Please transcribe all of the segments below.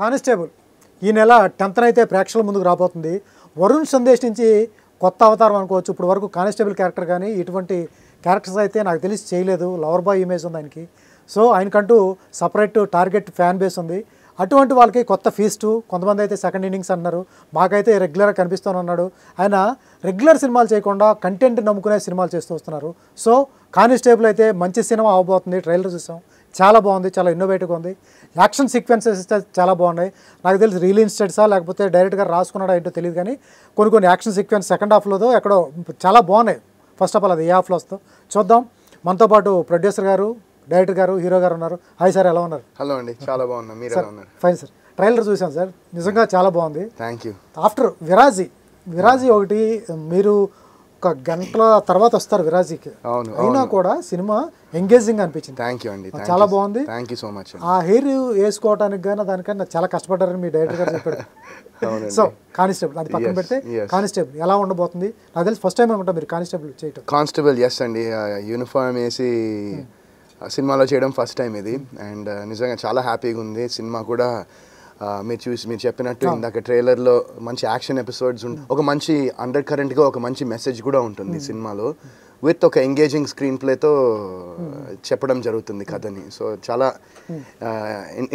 Constable ఈ నెల 10th అయితే ప్రేక్షకుల ముందుకు రాబోతుంది. వరుణ్ సందేశ్ నుంచి కొత్త అవతారం అనుకోవచ్చు. ఇప్పుడు వరకు కానిస్టేబుల్ క్యారెక్టర్ కానీ ఇటువంటి క్యారెక్టర్స్ అయితే నాకు తెలిసి చేయలేదు. లవర్ బాయ్ ఇమేజ్ ఉంది ఆయనకి. సో ఆయనకంటూ సపరేట్ టార్గెట్ ఫ్యాన్ బేస్ ఉంది. అటువంటి వాళ్ళకి కొత్త ఫీస్టు, కొంతమంది అయితే సెకండ్ ఇన్నింగ్స్ అన్నారు. మాకైతే రెగ్యులర్గా కనిపిస్తూనే ఆయన రెగ్యులర్ సినిమాలు చేయకుండా కంటెంట్ నమ్ముకునే సినిమాలు చేస్తూ వస్తున్నారు. సో కానిస్టేబుల్ అయితే మంచి సినిమా అవబోతుంది. ట్రైలర్ చూసాం, చాలా బాగుంది, చాలా ఇన్నోవేటివ్గా ఉంది. యాక్షన్ సీక్వెన్సెస్ చాలా బాగున్నాయి. నాకు తెలిసి రీల్ ఇన్స్టెంట్సా లేకపోతే డైరెక్ట్గా రాసుకున్నాడో ఏంటో తెలియదు, కానీ కొన్ని యాక్షన్ సీక్వెన్స్ సెకండ్ హాఫ్లోదో ఎక్కడో చాలా బాగున్నాయి. ఫస్ట్ ఆఫ్ ఆల్ అది ఏ హాఫ్లో వస్తుందో చూద్దాం. మనతో పాటు ప్రొడ్యూసర్ గారు, డైరెక్టర్ గారు, హీరో గారు ఉన్నారు. హాయ్ సార్, ఎలా ఉన్నారు? హలో అండి, చాలా బాగున్నా. మీరు ఎలా ఉన్నారు? Fine sir. ట్రైలర్ చూసాను సార్, నిజంగా చాలా బాగుంది. Thank you. ఆఫ్టర్ విరాజీ ఒకటి మీరు ఒక గంటల తర్వాత వస్తారు విరాజీకి, అయినా కూడా సినిమా ఎంగేజింగ్ అనిపించింది. థ్యాంక్ యూ అండి, చాలా బాగుంది. Thank you so much. ఆ హెయిర్ వేసుకోవడానికి కానీ దానికన్నా చాలా కష్టపడ్డారని మీ డైరెక్టర్ గారు చెప్పారు. సో కానిస్టేబుల్ అది పక్కన పెడితే కానిస్టేబుల్ ఎలా ఉండబోతుంది? నాకు తెలిసి ఫస్ట్ టైం అనుకుంటా మీరు కానిస్టేబుల్ చేయటం. కానిస్టేబుల్ ఎస్ అండి, యూనిఫామ్ వేసి సినిమాలో చేయడం ఫస్ట్ టైం ఇది. అండ్ నిజంగా చాలా హ్యాపీగా ఉంది. సినిమా కూడా మీరు చెప్పినట్టు ఇందాక ట్రైలర్లో మంచి యాక్షన్ ఎపిసోడ్స్ ఒక మంచి అండర్ కరెంట్గా ఒక మంచి మెసేజ్ కూడా ఉంటుంది సినిమాలో. విత్ ఒక ఎంగేజింగ్ స్క్రీన్ ప్లేతో చెప్పడం జరుగుతుంది కథని. సో చాలా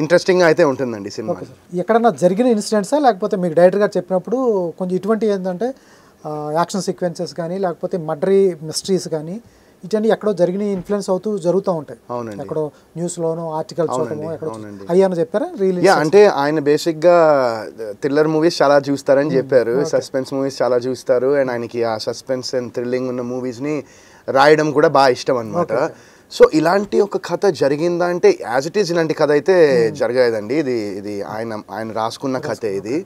ఇంట్రెస్టింగ్గా అయితే ఉంటుందండి సినిమా. ఎక్కడన్నా జరిగిన ఇన్సిడెంట్సా లేకపోతే మీకు డైరెక్టర్ గారు చెప్పినప్పుడు కొంచెం ఇటువంటి ఏంటంటే యాక్షన్ సీక్వెన్సెస్ కానీ లేకపోతే మర్డరీ మిస్టరీస్ కానీ ఇటన్నీ ఎక్కడో జరిగిన ఇన్ఫ్లుయెన్స్ జరుగుతూ ఉంటాయి. అవునండి, ఎక్కడో న్యూస్లోనో ఆర్టికల్ చూడటమో ఎక్కడో అయ్యానో చెప్పారా? అంటే ఆయన బేసిక్గా థ్రిల్లర్ మూవీస్ చాలా చూస్తారని చెప్పారు, సస్పెన్స్ మూవీస్ చాలా చూస్తారు. అండ్ ఆయనకి ఆ సస్పెన్స్ అండ్ థ్రిల్లింగ్ ఉన్న మూవీస్ని రాయడం కూడా బాగా ఇష్టం అనమాట. సో ఇలాంటి ఒక కథ జరిగిందా అంటే యాజ్ ఇట్ ఈస్ ఇలాంటి కథ అయితే జరగలేదండి. ఇది ఆయన రాసుకున్న కథే ఇది.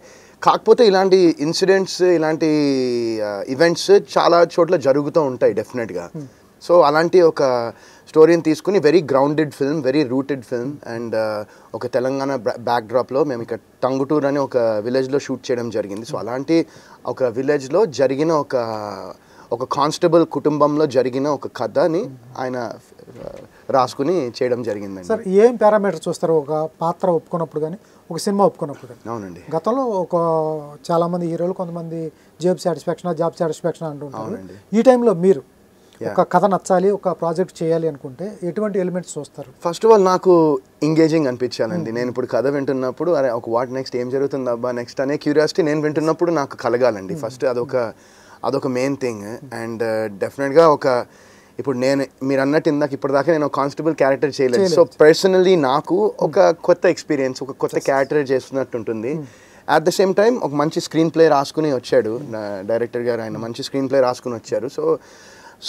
కాకపోతే ఇలాంటి ఇన్సిడెంట్స్, ఇలాంటి ఈవెంట్స్ చాలా చోట్ల జరుగుతూ ఉంటాయి డెఫినెట్గా. సో అలాంటి ఒక స్టోరీని తీసుకుని very grounded film, very rooted film. And ఒక తెలంగాణ బ్యాక్డ్రాప్లో మేము ఇక్కడ టంగుటూరు అని ఒక విలేజ్లో షూట్ చేయడం జరిగింది. సో అలాంటి ఒక విలేజ్లో జరిగిన ఒక కానిస్టేబుల్ కుటుంబంలో జరిగిన ఒక కథని ఆయన రాసుకుని చేయడం జరిగిందండి. సార్ ఏం పారామీటర్స్ చూస్తారు ఒక పాత్ర ఒప్పుకున్నప్పుడు కానీ, ఒక సినిమా ఒప్పుకున్నప్పుడు కానీ? అవునండి, గతంలో చాలామంది హీరోలు కొంతమంది జాబ్ సాటిస్ఫాక్షన్ అంటుంటారు. ఈ టైంలో మీరు ఒక కథ నచ్చాలి, ఒక ప్రాజెక్ట్ చేయాలి అనుకుంటే ఎటువంటి ఎలిమెంట్స్ చూస్తారు? ఫస్ట్ ఆఫ్ ఆల్ నాకు ఎంగేజింగ్ అనిపించాలండి. నేను ఇప్పుడు కథ వింటున్నప్పుడు అరే ఒక వాట్ నెక్స్ట్, ఏం జరుగుతుంది అబ్బా నెక్స్ట్ అనే క్యూరియాసిటీ నేను వింటున్నప్పుడు నాకు కలగాలండి. ఫస్ట్ అదొక మెయిన్ థింగ్. అండ్ డెఫినెట్గా ఇప్పుడు మీరు అన్నట్టు ఇందాక ఇప్పటిదాకా నేను కానిస్టేబుల్ క్యారెక్టర్ చేయలేదు. సో పర్సనల్లీ నాకు ఒక కొత్త ఎక్స్పీరియన్స్, ఒక కొత్త క్యారెక్టర్ చేస్తున్నట్టు ఉంటుంది. అట్ ద సేమ్ టైం ఒక మంచి స్క్రీన్ ప్లే రాసుకుని వచ్చాడు డైరెక్టర్ గారు. ఆయన మంచి స్క్రీన్ ప్లే రాసుకుని వచ్చారు.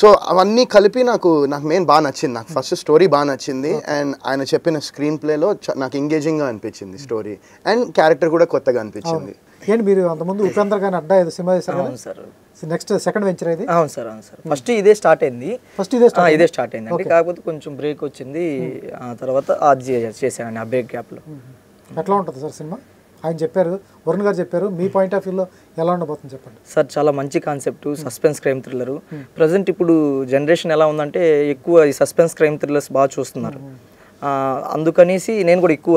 సో అవన్నీ కలిపి నాకు మెయిన్ బాగా నచ్చింది. నాకు ఫస్ట్ స్టోరీ బాగా నచ్చింది. అండ్ ఆయన చెప్పిన స్క్రీన్ ప్లేలో నాకు ఎంగేజింగ్గా అనిపించింది స్టోరీ. అండ్ క్యారెక్టర్ కూడా కొత్తగా అనిపించింది. ఏంటి మీరు అంతకుముందు ఉపేంద్ర గారిని అడ్డా ఏదో సినిమా చేశారు సార్? నెక్స్ట్ సెకండ్ వెంచర్ ఇది? అవును సార్. ఫస్ట్ ఇదే స్టార్ట్ అయింది. ఇదే స్టార్ట్ అయింది అంటే కాకపోతే కొంచెం బ్రేక్ వచ్చింది. ఆ తర్వాత అది చేశానండి ఆ బ్రేక్ గ్యాప్లో. ఎట్లా ఉంటుంది సార్ సినిమా? ఆయన చెప్పారు, వరుణ్ గారు చెప్పారు, మీ పాయింట్ ఆఫ్ వ్యూలో ఎలా ఉండబోతుంది చెప్పండి సార్. చాలా మంచి concept, suspense crime thriller. Present ఇప్పుడు జనరేషన్ ఎలా ఉందంటే ఎక్కువ ఈ సస్పెన్స్ క్రైమ్ థ్రిల్లర్స్ బాగా చూస్తున్నారు. అందుకనేసి నేను కూడా ఎక్కువ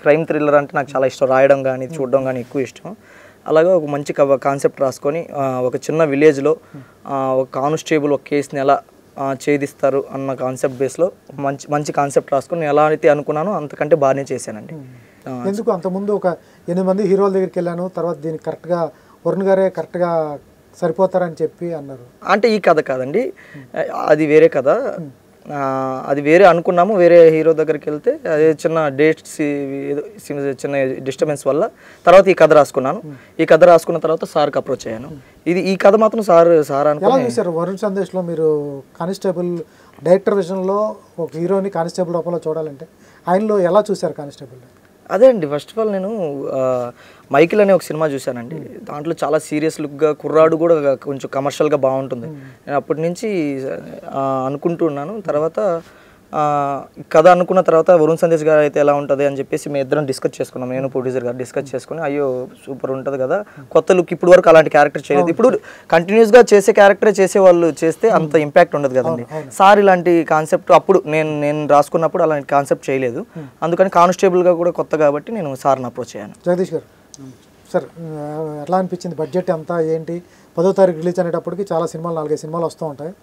క్రైమ్ థ్రిల్లర్ అంటే నాకు చాలా ఇష్టం. రాయడం కానీ చూడడం కానీ ఎక్కువ ఇష్టం. అలాగే ఒక మంచి కాన్సెప్ట్ రాసుకొని ఒక చిన్న విలేజ్లో ఒక కానిస్టేబుల్ ఒక కేసుని ఎలా ఛేదిస్తారు అన్న కాన్సెప్ట్ బేస్లో మంచి కాన్సెప్ట్ రాసుకొని ఎలా అయితే అనుకున్నానో అంతకంటే బాగానే చేశానండి. ఎందుకు అంతకుముందు ఒక 8 మంది హీరోల దగ్గరికి వెళ్ళాను, తర్వాత దీనికి కరెక్ట్గా వరుణ్ గారే కరెక్ట్గా సరిపోతారని చెప్పి అన్నారు. అంటే ఈ కథ కాదండి, అది వేరే కథ. అది వేరే అనుకున్నాము. వేరే హీరో దగ్గరికి వెళ్తే అదే చిన్న డేట్స్ చిన్న డిస్టర్బెన్స్ వల్ల తర్వాత ఈ కథ రాసుకున్నాను. ఈ కథ రాసుకున్న తర్వాత సార్కి అప్రోచ్ అయ్యాను. ఈ కథ మాత్రం సార్ అనుకున్నాను. చూసారు వరుణ్ సందేశ్లో మీరు కానిస్టేబుల్ డైరెక్టర్ విజన్లో ఒక హీరోని కానిస్టేబుల్ రూపంలో చూడాలంటే ఆయనలో ఎలా చూశారు కానిస్టేబుల్? అదే అండి, ఫస్ట్ ఆఫ్ ఆల్ నేను మైకిల్ అనే ఒక సినిమా చూశానండి. దాంట్లో చాలా సీరియస్ లుక్గా, కుర్రాడు కూడా కొంచెం కమర్షియల్గా బాగుంటుంది. నేను అప్పటి నుంచి అనుకుంటూ ఉన్నాను. తర్వాత కథ అనుకున్న తర్వాత వరుణ్ సందేశ్ గారు అయితే ఎలా ఉంటుంది అని చెప్పేసి మేము ఇద్దరం డిస్కస్ చేసుకున్నాం, నేను ప్రొడ్యూసర్ గారు డిస్కస్ చేసుకుని అయ్యో సూపర్ ఉంటుంది కదా, కొత్త లుక్, ఇప్పుడు వరకు అలాంటి క్యారెక్టర్ చేయలేదు, ఇప్పుడు కంటిన్యూస్గా చేసే క్యారెక్టరే చేసే వాళ్ళు చేస్తే అంత ఇంపాక్ట్ ఉండదు కదండి. సార్ ఇలాంటి కాన్సెప్ట్ అప్పుడు నేను రాసుకున్నప్పుడు అలాంటి కాన్సెప్ట్ చేయలేదు, అందుకని కానిస్టేబుల్గా కూడా కొత్త కాబట్టి నేను సార్ని అప్రోచ్ అయ్యాను. జగదీష్ గారు సార్ ఎట్లా అనిపించింది, బడ్జెట్ ఎంత ఏంటి? 10వ తారీఖు రిలీజ్ అనేటప్పటికి చాలా సినిమాలు 4-5 సినిమాలు వస్తూ ఉంటాయి,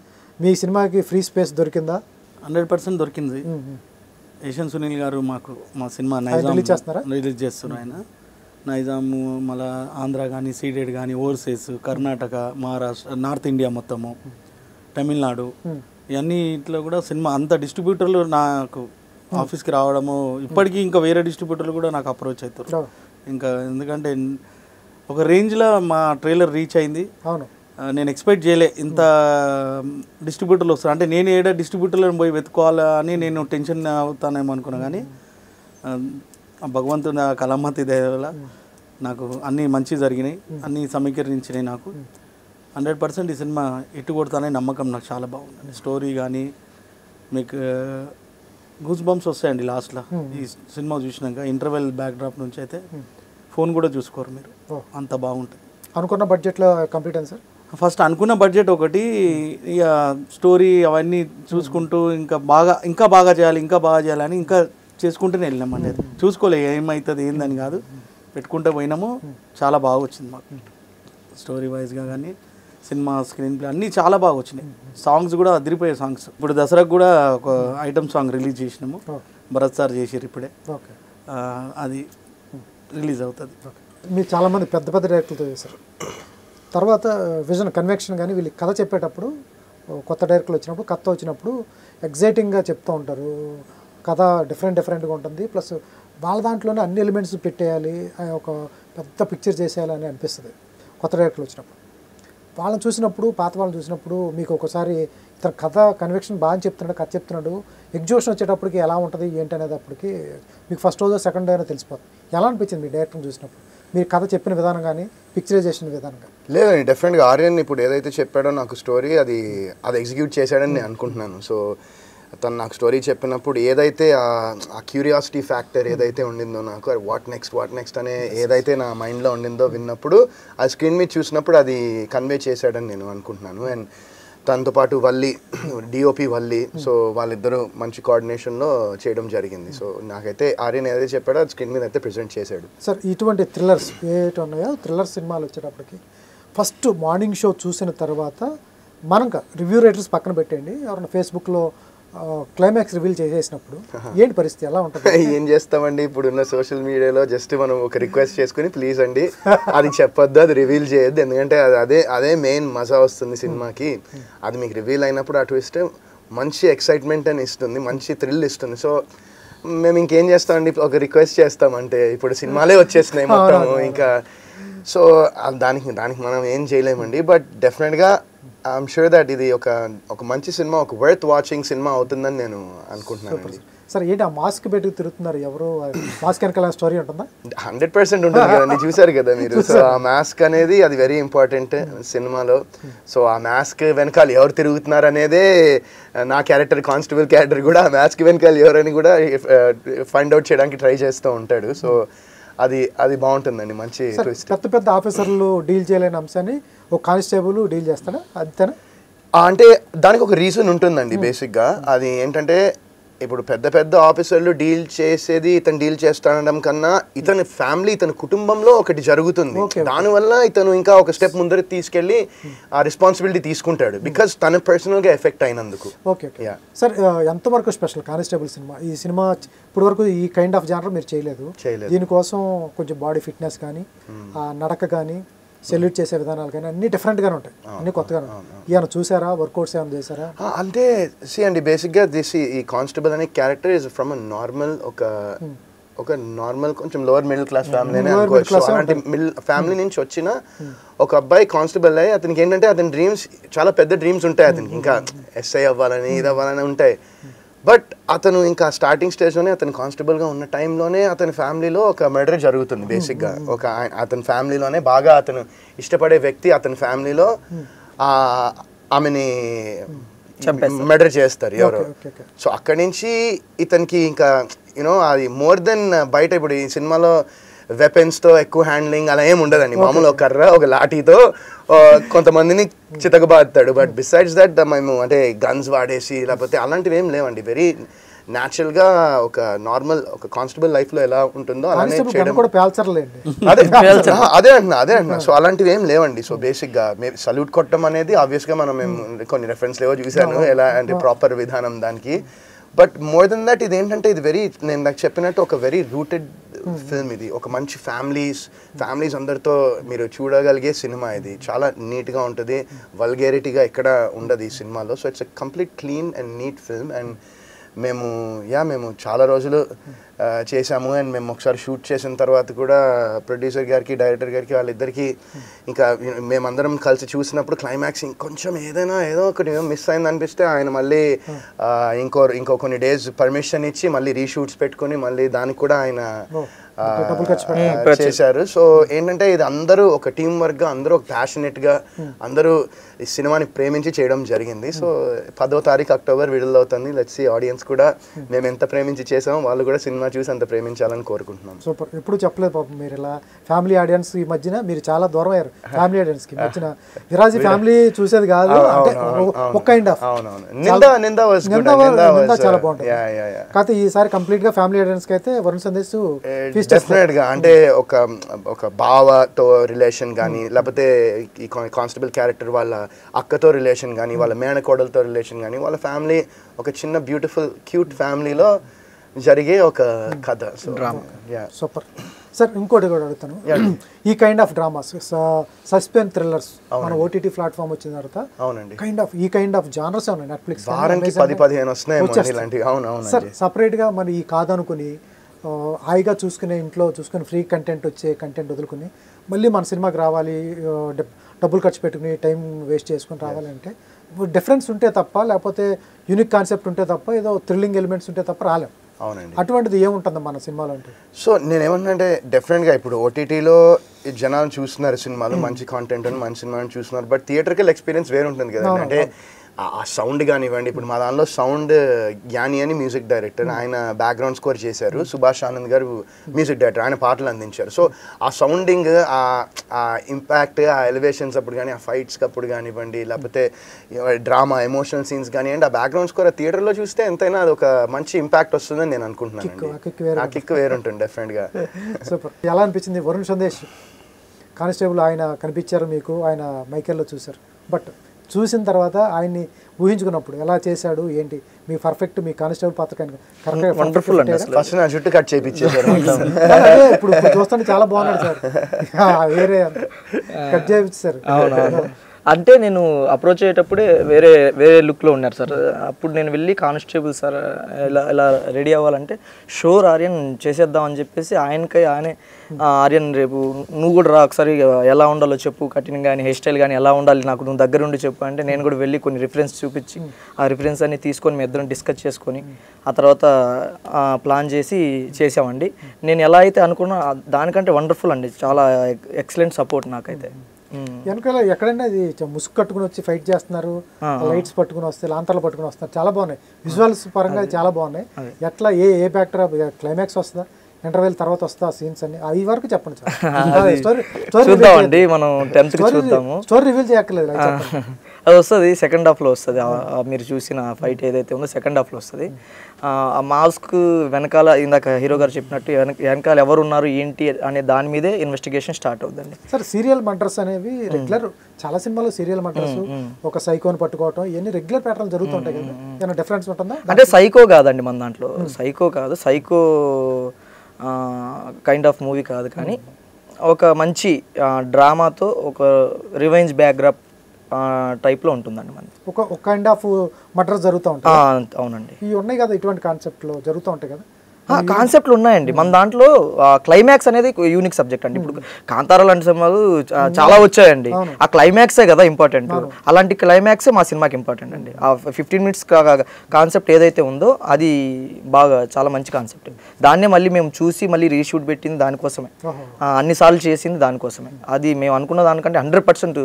మీ సినిమాకి ఫ్రీ స్పేస్ దొరికిందా? 100% దొరికింది. యశ్వంత్ సునీల్ గారు మా సినిమా నైజాం రిలీజ్ చేస్తున్నారు. ఆయన నైజాము, మళ్ళీ ఆంధ్ర కానీ, సీడెడ్ కానీ, overseas, Karnataka, Maharashtra, north India మొత్తము, తమిళనాడు, ఇవన్నీ ఇట్లా కూడా సినిమా అంత డిస్ట్రిబ్యూటర్లు నాకు ఆఫీస్కి రావడము, ఇప్పటికీ ఇంకా వేరే డిస్ట్రిబ్యూటర్లు కూడా నాకు అప్రోచ్ అవుతారు. ఇంకా ఎందుకంటే ఒక రేంజ్లో మా ట్రైలర్ రీచ్ అయింది. అవును, నేను ఎక్స్పెక్ట్ చేయలే ఇంత డిస్ట్రిబ్యూటర్లు వస్తారు అంటే. నేను ఏడా డిస్ట్రిబ్యూటర్లను పోయి వెతుకోవాలా అని నేను టెన్షన్ అవుతానేమో అనుకున్నా, కానీ భగవంతుని కళామతి దయ వల్ల నాకు అన్నీ మంచి జరిగినాయి, అన్నీ సమీకరించినాయి. నాకు 100% ఈ సినిమా ఎట్టు కొడతానే నమ్మకం నాకు చాలా బాగుంది. స్టోరీ కానీ మీకు గూస్ బంప్స్ వస్తాయండి లాస్ట్లో ఈ సినిమా చూసినాక. ఇంటర్వెల్ బ్యాక్డ్రాప్ నుంచి అయితే ఫోన్ కూడా చూసుకోరు మీరు, అంత బాగుంటుంది. అనుకున్న బడ్జెట్లో కంప్లీట్ అయింది సార్? ఫస్ట్ అనుకున్న బడ్జెట్ ఒకటి, ఇక స్టోరీ అవన్నీ చూసుకుంటూ ఇంకా బాగా చేయాలని ఇంకా చేసుకుంటూనే వెళ్ళినామండి. చూసుకోలే ఏమవుతుంది ఏందని కాదు, పెట్టుకుంటూ పోయినాము. చాలా బాగా వచ్చింది మాకు, స్టోరీ వైజ్గా కానీ సినిమా స్క్రీన్ ప్లే అన్నీ చాలా బాగా వచ్చినాయి. సాంగ్స్ కూడా అదిరిపోయే సాంగ్స్. ఇప్పుడు దసరాకు కూడా ఒక ఐటమ్ సాంగ్ రిలీజ్ చేసినాము, భరత్ సార్ చేసారు ఇప్పుడే, అది రిలీజ్ అవుతుంది. మీరు చాలామంది పెద్ద పెద్ద డైరెక్టర్లతో చేశారు, తర్వాత విజన్ కన్వెక్షన్ కానీ వీళ్ళు కథ చెప్పేటప్పుడు కొత్త డైరెక్టర్లు వచ్చినప్పుడు కథ వచ్చినప్పుడు ఎగ్జైటింగ్గా చెప్తూ ఉంటారు, కథ డిఫరెంట్గా ఉంటుంది, ప్లస్ వాళ్ళ దాంట్లోనే అన్ని ఎలిమెంట్స్ పెట్టేయాలి, ఒక పెద్ద పిక్చర్ చేసేయాలి అని అనిపిస్తుంది కొత్త డైరెక్టర్లు వచ్చినప్పుడు. వాళ్ళని చూసినప్పుడు, పాత వాళ్ళని చూసినప్పుడు మీకు ఒకసారి ఇతర కథ కన్వెక్షన్ బాగా చెప్తున్నాడు, కథ చెప్తున్నాడు, ఎగ్జిక్యూషన్ వచ్చేటప్పటికి ఎలా ఉంటుంది ఏంటి అనేటప్పటికి మీకు ఫస్ట్ రోజు సెకండ్ డే అయినా తెలిసిపోతుంది. ఎలా అనిపించింది మీ డైరెక్టర్ని చూసినప్పుడు, మీరు కథ చెప్పిన విధానం కానీ పిక్చరైజేషన్ విధానం కానీ? లేదండి, డెఫినెట్గా ఆర్యన్ ఇప్పుడు ఏదైతే చెప్పాడో నాకు స్టోరీ అది ఎగ్జిక్యూట్ చేశాడని నేను అనుకుంటున్నాను. సో తను నాకు స్టోరీ చెప్పినప్పుడు ఏదైతే ఆ క్యూరియాసిటీ ఫ్యాక్టర్ ఏదైతే ఉండిందో నాకు, వాట్ నెక్స్ట్ అనే ఏదైతే నా మైండ్లో ఉండిందో విన్నప్పుడు ఆ స్క్రీన్ మీద చూసినప్పుడు అది కన్వే చేశాడని నేను అనుకుంటున్నాను. అండ్ తనతో పాటు డిఓపి వల్లి, సో వాళ్ళిద్దరూ మంచి కోఆర్డినేషన్లో చేయడం జరిగింది. సో నాకైతే ఆర్యన్ ఏదైతే చెప్పాడో అది స్క్రీన్ మీద అయితే ప్రెజెంట్ చేశాడు. సార్ ఇటువంటి థ్రిల్లర్స్ ఏటి ఉన్నాయో, థ్రిల్లర్ సినిమాలు వచ్చేటప్పటికి ఫస్ట్ మార్నింగ్ షో చూసిన తర్వాత మనం రివ్యూ రేటర్స్ పక్కన పెట్టండి, ఎవరైనా ఫేస్బుక్లో క్లైమాక్స్ రివీల్ చేసేసినప్పుడు ఏంటి పరిస్థితి, ఎలా ఉంటుంది? ఏం చేస్తామండి, ఇప్పుడున్న సోషల్ మీడియాలో జస్ట్ మనం ఒక రిక్వెస్ట్ చేసుకుని ప్లీజ్ అండి అది చెప్పొద్దు, అది రివీల్ చేయొద్దు, ఎందుకంటే అదే మెయిన్ మజా వస్తుంది సినిమాకి. అది మీకు రివీల్ అయినప్పుడు ఆ ట్విస్ట్ మంచి ఎక్సైట్మెంట్ అని ఇస్తుంది, మంచి థ్రిల్ ఇస్తుంది. సో మేము ఇంకేం చేస్తామండి, ఒక రిక్వెస్ట్ చేస్తామంటే ఇప్పుడు సినిమాలే వచ్చేసినాయి మొత్తం ఇంకా. సో దానికి మనం ఏం చేయలేమండి. బట్ డెఫినెట్గా ఐఎమ్ షూర్ దట్ ఇది ఒక మంచి సినిమా, ఒక వర్త్ వాచింగ్ సినిమా అవుతుందని నేను అనుకుంటున్నాను. సార్ ఏంటి ఆ మాస్క్ పెట్టి తిరుగుతున్నారు, ఎవరు మాస్క్ వెనకాల స్టోరీ ఉంటుందా? 100% ఉంటుంది కదండి, చూసారు కదా మీరు. సో ఆ మాస్క్ అనేది అది వెరీ ఇంపార్టెంట్ సినిమాలో. సో ఆ మాస్క్ వెనకాల ఎవరు తిరుగుతున్నారు అనేదే నా క్యారెక్టర్, కానిస్టేబుల్ క్యారెక్టర్ కూడా ఆ మాస్క్ వెనకాల ఎవరని కూడా ఫైండ్ అవుట్ చేయడానికి ట్రై చేస్తూ ఉంటాడు. సో అది బాగుంటుందండి, మంచి ట్విస్ట్. పెద్ద ఆఫీసర్లు డీల్ చేయలేని అంశాన్ని ఒక కానిస్టేబుల్ డీల్ చేస్తాడా, అంతేనా? అంటే దానికి ఒక రీజన్ ఉంటుందండి బేసిక్గా. అది ఏంటంటే ఇప్పుడు పెద్ద ఆఫీసర్లు డీల్ చేసేది ఇతను డీల్ చేస్తానడం కన్నా ఇతని ఫ్యామిలీ, ఇతని కుటుంబంలో ఒకటి జరుగుతుంది, దానివల్ల ఇతను ఇంకా ఒక స్టెప్ ముందర తీసుకెళ్ళి ఆ రెస్పాన్సిబిలిటీ తీసుకుంటాడు, బికాజ్ తన పర్సనల్గా ఎఫెక్ట్ అయినందుకు. ఓకే సార్, ఎంతవరకు స్పెషల్ కానిస్టేబుల్ సినిమా? ఈ సినిమా ఇప్పుడు వరకు ఈ కైండ్ ఆఫ్ జానర్ మీరు చేయలేదు, దీనికోసం కొంచెం బాడీ ఫిట్నెస్ కానీ, నడక కానీ, సెల్యూట్ చేసే విధానాలు కానీ అన్ని డిఫరెంట్గానే ఉంటాయి, అన్ని కొత్తగానే. ఏమైనా చూసారా, వర్కౌట్స్ ఏమైనా చేశారా? అంటే అండి బేసిక్గా ఈ కానిస్టేబుల్ అనే క్యారెక్టర్ ఇస్ ఫ్రమ్ నార్మల్ ఒక నార్మల్ కొంచెం లోవర్ మిడిల్ క్లాస్ ఫ్యామిలీనే అనుకోవచ్చు. అలాంటి ఫ్యామిలీ నుంచి వచ్చిన ఒక అబ్బాయి కానిస్టేబుల్ అయ్యి అతనికి ఏంటంటే అతని డ్రీమ్స్ చాలా పెద్ద డ్రీమ్స్ ఉంటాయి అతనికి, ఇంకా ఎస్ఐ అవ్వాలని ఇది అవ్వాలని ఉంటాయి. బట్ అతను ఇంకా స్టార్టింగ్ స్టేజ్లోనే అతను కానిస్టేబుల్గా ఉన్న టైంలోనే అతని ఫ్యామిలీలో ఒక మర్డర్ జరుగుతుంది. బేసిక్గా అతని ఫ్యామిలీలోనే బాగా అతను ఇష్టపడే వ్యక్తి అతని ఫ్యామిలీలో ఆమెని మర్డర్ చేస్తారు ఎవరో. okay, okay. సో అక్కడి నుంచి ఇతనికి ఇంకా యూనో అది మోర్ దెన్ బయట ఇప్పుడు ఈ సినిమాలో వెపన్స్తో ఎక్కువ హ్యాండ్లింగ్ అలా ఏమి ఉండదండి. మామూలు ఒక కర్ర ఒక లాఠీతో కొంతమందిని చితకబాదుతాడు. బట్ బిసైడ్స్ దట్ మేము అంటే గన్స్ వాడేసి లేకపోతే అలాంటివి ఏం లేవండి. వెరీ న్యాచురల్గా ఒక నార్మల్ ఒక కానిస్టేబుల్ లైఫ్లో ఎలా ఉంటుందో అలానే చేయడం. కూడా పేల్చర్లేండి. అదే అంటున్నా. సో అలాంటివి ఏం లేవండి. సో బేసిక్గా సల్యూట్ కొట్టడం అనేది ఆబ్వియస్గా మనం కొన్ని రెఫరెన్స్ లేవో చూశాను ఎలా అంటే ప్రాపర్ విధానం దానికి. బట్ మోర్ దెన్ దట్ ఇది ఏంటంటే ఇది వెరీ నేను నాకు చెప్పినట్టు ఒక వెరీ రూటెడ్ ఫిల్మ్. ఇది ఒక మంచి ఫ్యామిలీస్ అందరితో మీరు చూడగలిగే సినిమా. ఇది చాలా నీట్గా ఉంటుంది, వల్గేరిటీగా ఎక్కడ ఉండదు ఈ సినిమాలో. So it's a complete clean and neat film. And మేము చాలా రోజులు చేసాము. అండ్ మేము ఒకసారి షూట్ చేసిన తర్వాత కూడా ప్రొడ్యూసర్ గారికి డైరెక్టర్ గారికి వాళ్ళిద్దరికి ఇంకా మేమందరం కలిసి చూసినప్పుడు క్లైమాక్స్ ఇంకొంచెం ఏదో ఒకటి మిస్ అయింది అనిపిస్తే ఆయన మళ్ళీ ఇంకో కొన్ని డేస్ పర్మిషన్ ఇచ్చి మళ్ళీ రీషూట్స్ పెట్టుకుని మళ్ళీ దానికి కూడా ఆయన చేశారు. సో ఏంటంటే ఇది అందరూ ఒక టీం వర్క్గా అందరూ ఒక ప్యాషనెట్గా అందరూ ఈ సినిమాని ప్రేమించి చేయడం జరిగింది. సో 10వ తారీఖు అక్టోబర్ విడుదలవుతుంది. లెట్స్ సీ ఆడియన్స్ కూడా మేము ఎంత ప్రేమించి చేసామో వాళ్ళు కూడా సినిమా చూసి అంత ప్రేమించాలని కోరుకుంటున్నాం. సూపర్. ఎప్పుడు చెప్పలేదు పాపం మీరు ఇలా ఫ్యామిలీ ఆడియన్స్ ఈ మధ్యన మీరు చాలా దూరం అయ్యారు ఫ్యామిలీ ఆడియన్స్ కి. మధ్యన విరాజీ ఫ్యామిలీ చూసేది కాదు అంటే ఒక కైండ్ ఆఫ్ నిందా చాలా బాగుంటుంది. కాకపోతే ఈసారి కంప్లీట్ గా ఫ్యామిలీ ఆడియన్స్ కి అయితే వరుణ్ సందేశ్ డెఫినెట్ గా అంటే ఒక బావతో రిలేషన్ కానీ లేకపోతే ఈ కానిస్టేబుల్ క్యారెక్టర్ వాళ్ళ అక్కతో రిలేషన్ కానీ వాళ్ళ మేనకోడలతో రిలేషన్ కానీ వాళ్ళ ఫ్యామిలీ ఒక చిన్న బ్యూటిఫుల్ క్యూట్ ఫ్యామిలీలో జరిగే ఒక కథ. Super sir. ఇంకోటి కూడా అడుగుతాను, ఈ kind of dramas suspense thrillers మన ఓటీటీ ప్లాట్ఫామ్ వచ్చిన తర్వాత అవునండి ఈ కైండ్ ఆఫ్ జానర్స్ ఉన్నాయి నెట్ఫ్లిక్స్ వారానికి 10-15 వస్తున్నాయి. సార్ సపరేట్ గా మరి ఈ కాదనుకుని హాయిగా చూసుకునే ఇంట్లో చూసుకుని ఫ్రీ కంటెంట్ వచ్చే కంటెంట్ వదులుకుని మళ్ళీ మన సినిమాకి రావాలి డబ్బులు ఖర్చు పెట్టుకుని టైం వేస్ట్ చేసుకుని రావాలంటే డిఫరెన్స్ ఉంటే తప్ప లేకపోతే యూనిక్ కాన్సెప్ట్ ఉంటే తప్ప ఏదో థ్రిల్లింగ్ ఎలిమెంట్స్ ఉంటే తప్ప రాలేం. అవునండి. అటువంటిది ఏముంటుంది మన సినిమాలో అంటే? సో నేనేమన్నా డెఫినెట్గా ఇప్పుడు ఓటీటీలో జనాలు చూస్తున్నారు సినిమాలు మంచి కాంటెంట్ అని మంచి సినిమాని చూస్తున్నారు. బట్ థియేటర్కల్ ఎక్స్పీరియన్స్ వేరు ఉంటుంది కదా. అంటే ఆ సౌండ్ కానివ్వండి, ఇప్పుడు మా దానిలో సౌండ్ జ్ఞాని అని మ్యూజిక్ డైరెక్టర్, ఆయన బ్యాక్గ్రౌండ్ స్కోర్ చేశారు. సుభాష్ ఆనంద్ గారు మ్యూజిక్ డైరెక్టర్, ఆయన పాటలు అందించారు. సో ఆ సౌండింగ్, ఆ ఇంపాక్ట్, ఆ ఎలివేషన్స్ అప్పుడు కానీ, ఆ ఫైట్స్కి అప్పుడు కానివ్వండి, లేకపోతే డ్రామా ఎమోషనల్ సీన్స్ కానివ్వండి, ఆ బ్యాక్గ్రౌండ్ స్కోర్ థియేటర్లో చూస్తే ఎంతైనా అది ఒక మంచి ఇంపాక్ట్ వస్తుందని నేను అనుకుంటున్నాను. ఆ కిక్ వేరుంటుంది డెఫినెట్గా. సూపర్. ఎలా అనిపించింది వరుణ్ సందేశ్ కానిస్టేబుల్ ఆయన కనిపించారు మీకు, ఆయన మైకెల్లో చూశారు, బట్ చూసిన తర్వాత ఆయన్ని ఊహించుకున్నప్పుడు ఎలా చేశాడు ఏంటి మీ పర్ఫెక్ట్ మీ కానిస్టేబుల్ పాత్ర వండర్ఫుల్ అండి. ఫస్ట్ నా జుట్టు కట్ చేయించారు. ఇప్పుడు చూస్తుంటే చాలా బాగున్నాడు సార్, వేరే కట్ చేయించారు. అంటే నేను అప్రోచ్ అయ్యేటప్పుడే వేరే లుక్లో ఉన్నారు సార్. అప్పుడు నేను వెళ్ళి కానిస్టేబుల్ సార్ ఇలా రెడీ అవ్వాలంటే షోర్ ఆర్యన్ చేసేద్దాం అని చెప్పేసి ఆయనే ఆర్యన్ రేపు నువ్వు కూడా రా ఒకసారి ఎలా ఉండాలో చెప్పు, కటింగ్ కానీ హెయిర్ స్టైల్ కానీ ఎలా ఉండాలి నాకు నువ్వు దగ్గర ఉండి చెప్పు అంటే నేను కూడా వెళ్ళి కొన్ని రిఫరెన్స్ చూపించి ఆ రిఫరెన్స్ అన్ని తీసుకొని మీ ఇద్దరం డిస్కస్ చేసుకొని ఆ తర్వాత ప్లాన్ చేసామండి. నేను ఎలా అయితే అనుకున్నా దానికంటే వండర్ఫుల్ అండి, చాలా ఎక్సలెంట్ సపోర్ట్ నాకైతే. వెనకాల ఎక్కడైనా ఇది ముసుగు కట్టుకుని వచ్చి ఫైట్ చేస్తున్నారు, లైట్స్ పట్టుకుని వస్తాయి, లాంతర్లు పట్టుకుని వస్తున్నారు, చాలా బాగున్నాయి విజువల్స్ పరంగా చాలా బాగున్నాయి. ఎట్లా ఏ బ్యాక్టర్ క్లైమాక్స్ వస్తుందా, ఇంటర్వెల్ తర్వాత వస్తా సీన్స్ అన్ని అవి వరకు చెప్పండి సార్. చూద్దామండి, మనం 10th చూద్దాము. స్టోరీ రివీల్ చేయక్కర్లేదు, అది వస్తుంది సెకండ్ హాఫ్లో వస్తుంది. మీరు చూసిన ఫైట్ ఏదైతే ఉందో సెకండ్ హాఫ్లో వస్తుంది. ఆ మాస్క్ వెనకాల ఇందాక హీరో గారు చెప్పినట్టు వెనకాల ఎవరు ఉన్నారు ఏంటి అనే దాని మీదే ఇన్వెస్టిగేషన్ స్టార్ట్ అవుతుంది. సార్ సీరియల్ మర్డర్స్ అనేవి రెగ్యులర్ చాలా సినిమాలో సీరియల్ మర్డర్స్ ఒక సైకోని పట్టుకోవటం ఇవన్నీ రెగ్యులర్ ప్యాటర్న్ జరుగుతుంటాయి కదా, ఏమైనా డిఫరెన్స్ ఉంటుందా? అంటే సైకో కాదండి మన దాంట్లో, సైకో కాదు, సైకో కైండ్ ఆఫ్ మూవీ కాదు, కానీ ఒక మంచి డ్రామాతో ఒక రివెంజ్ బ్యాక్డ్రాప్ టైప్లో ఉంటుందండి మనది. ఒక కైండ్ ఆఫ్ మర్డర్స్ జరుగుతూ ఉంటాయి. అవునండి, ఇవి ఉన్నాయి కదా, ఇటువంటి కాన్సెప్ట్లో జరుగుతూ ఉంటాయి కదా. కాన్సెప్ట్లు ఉన్నాయండి మన దాంట్లో. క్లైమాక్స్ అనేది యూనిక్ సబ్జెక్ట్ అండి. ఇప్పుడు కాంతారా లాంటి సినిమాలు చాలా వచ్చాయండి, ఆ క్లైమాక్సే కదా ఇంపార్టెంట్. అలాంటి క్లైమాక్సే మా సినిమాకి ఇంపార్టెంట్ అండి. ఆ 15 minutes కాన్సెప్ట్ ఏదైతే ఉందో అది బాగా చాలా మంచి కాన్సెప్ట్. దాన్నే మళ్ళీ మేము చూసి మళ్ళీ రీషూట్ పెట్టింది దానికోసమే, అన్నిసార్లు చేసింది దానికోసమే. అది మేము అనుకున్న దానికంటే 100%